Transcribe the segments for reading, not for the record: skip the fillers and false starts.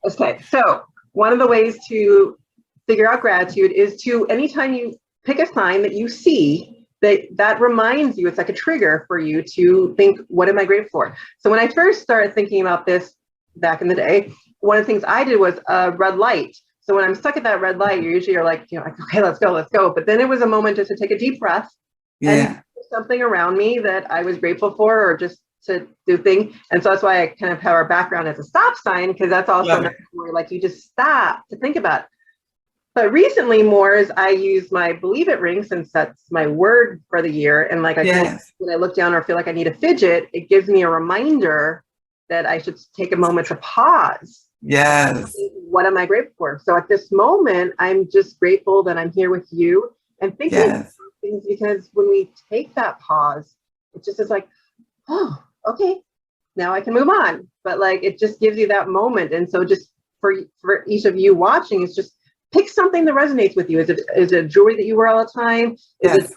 Okay, so one of the ways to figure out gratitude is to, anytime you pick a sign that you see that reminds you, it's like a trigger for you to think, what am I grateful for? So when I first started thinking about this back in the day, one of the things I did was a red light. So when I'm stuck at that red light, you're like, like, okay, let's go. But then it was a moment just to take a deep breath and something around me that I was grateful for, or just to do thing. And so that's why I kind of have our background as a stop sign, because that's also where like you just stop to think about. But recently more is I use my believe it ring, since that's my word for the year. And like when I look down or feel like I need a fidget, it gives me a reminder that I should take a moment to pause. Yes. What am I grateful for? So at this moment, I'm just grateful that I'm here with you and thinking about things, because when we take that pause, it just is like, oh, okay, now I can move on. But like, it just gives you that moment. And so just for each of you watching, it's just pick something that resonates with you. Is it jewelry that you wear all the time? Is it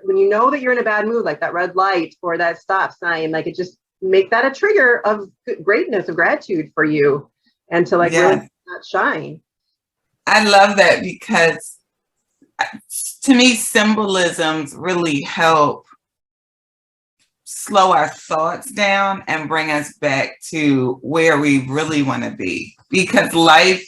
when you know that you're in a bad mood, like that red light or that stop sign, like it just make that a trigger of greatness, of gratitude for you, and to like really not shine. I love that, because to me, symbolisms really help slow our thoughts down and bring us back to where we really want to be, because life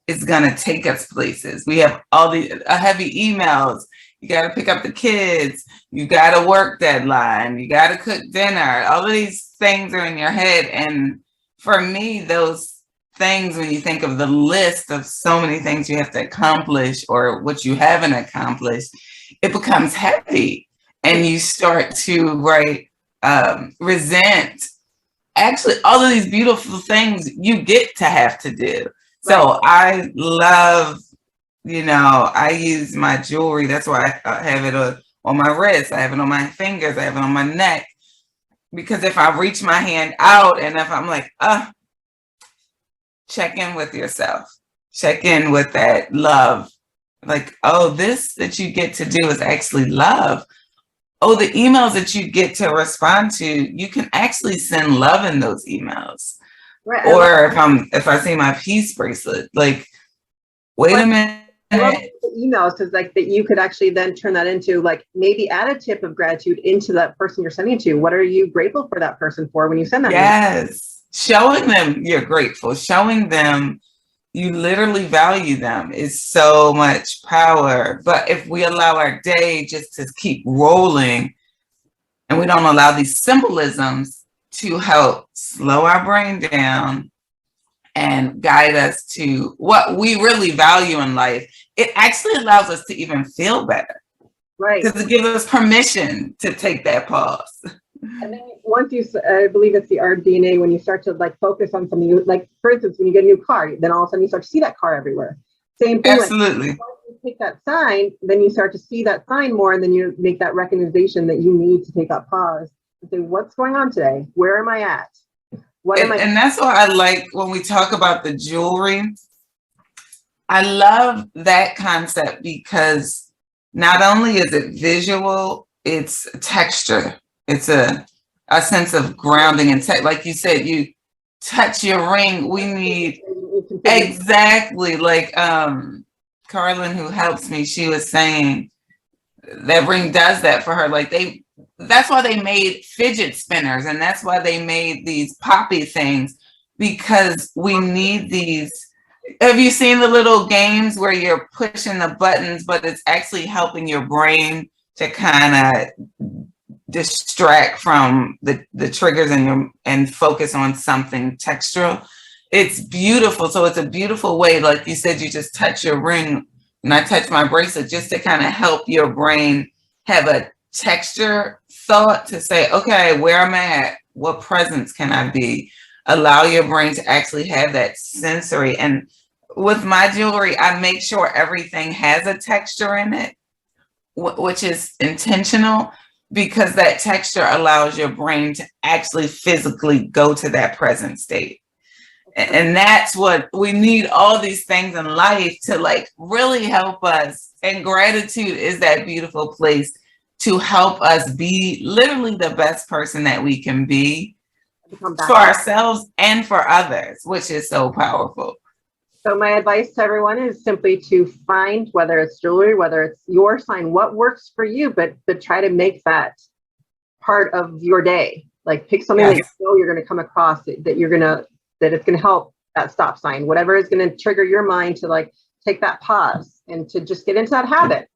is going to take us places. We have all the heavy emails. You got to pick up the kids. You got a work deadline. You got to cook dinner. All of these things are in your head. And for me, those things, when you think of the list of so many things you have to accomplish or what you haven't accomplished, it becomes heavy. And you start to resent actually all of these beautiful things you get to have to do. So I love, I use my jewelry. That's why I have it on my wrist. I have it on my fingers. I have it on my neck. Because if I reach my hand out and if I'm like, check in with yourself. Check in with that love. Like, oh, this that you get to do is actually love. Oh, the emails that you get to respond to, you can actually send love in those emails. Right. Or if I see my peace bracelet, like, wait a minute. I love the emails, because like that you could actually then turn that into like maybe add a tip of gratitude into that person you're sending to. What are you grateful for that person for when you send that? Yes. Showing them you're grateful, showing them you literally value them is so much power. But if we allow our day just to keep rolling and we don't allow these symbolisms to help slow our brain down and guide us to what we really value in life, it actually allows us to even feel better. Right. Because it gives us permission to take that pause. And then once you, I believe it's the art DNA, when you start to like focus on something, like for instance, when you get a new car, then all of a sudden you start to see that car everywhere. Same thing. Absolutely. Like, once you take that sign, then you start to see that sign more, and then you make that recognition that you need to take that pause and say, what's going on today? Where am I at? And that's why I like when we talk about the jewelry. I love that concept because not only is it visual, it's texture. It's a sense of grounding and like you said, you touch your ring. We need exactly like Carlin, who helps me, she was saying that ring does that for her. Like that's why they made fidget spinners, and that's why they made these poppy things, because we need these. Have you seen the little games where you're pushing the buttons, but it's actually helping your brain to kind of distract from the triggers and focus on something textural? It's beautiful. So it's a beautiful way, like you said, you just touch your ring and I touch my bracelet just to kind of help your brain have a texture thought to say, okay, where am I at? What presence can I be? Allow your brain to actually have that sensory. And with my jewelry, I make sure everything has a texture in it, which is intentional, because that texture allows your brain to actually physically go to that present state. And that's what we need, all these things in life to like really help us. And gratitude is that beautiful place to help us be literally the best person that we can be. Come back for ourselves and for others, which is so powerful. So my advice to everyone is simply to find, whether it's jewelry, whether it's your sign, what works for you, but try to make that part of your day. Like pick something that you know you're going to come across that it's going to help that stop sign, whatever is going to trigger your mind to like take that pause and to just get into that habit.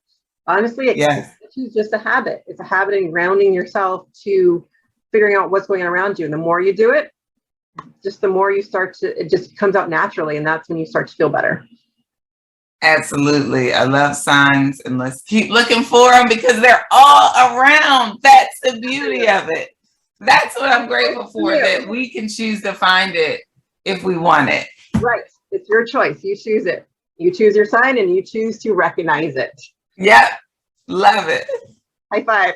Honestly, it's just a habit. It's a habit in grounding yourself to figuring out what's going on around you. And the more you do it, just the more you start to, it just comes out naturally. And that's when you start to feel better. Absolutely. I love signs, and let's keep looking for them because they're all around. That's the beauty of it. That's what I'm grateful for, that we can choose to find it if we want it. Right. It's your choice. You choose it. You choose your sign and you choose to recognize it. Yep. Love it. High five.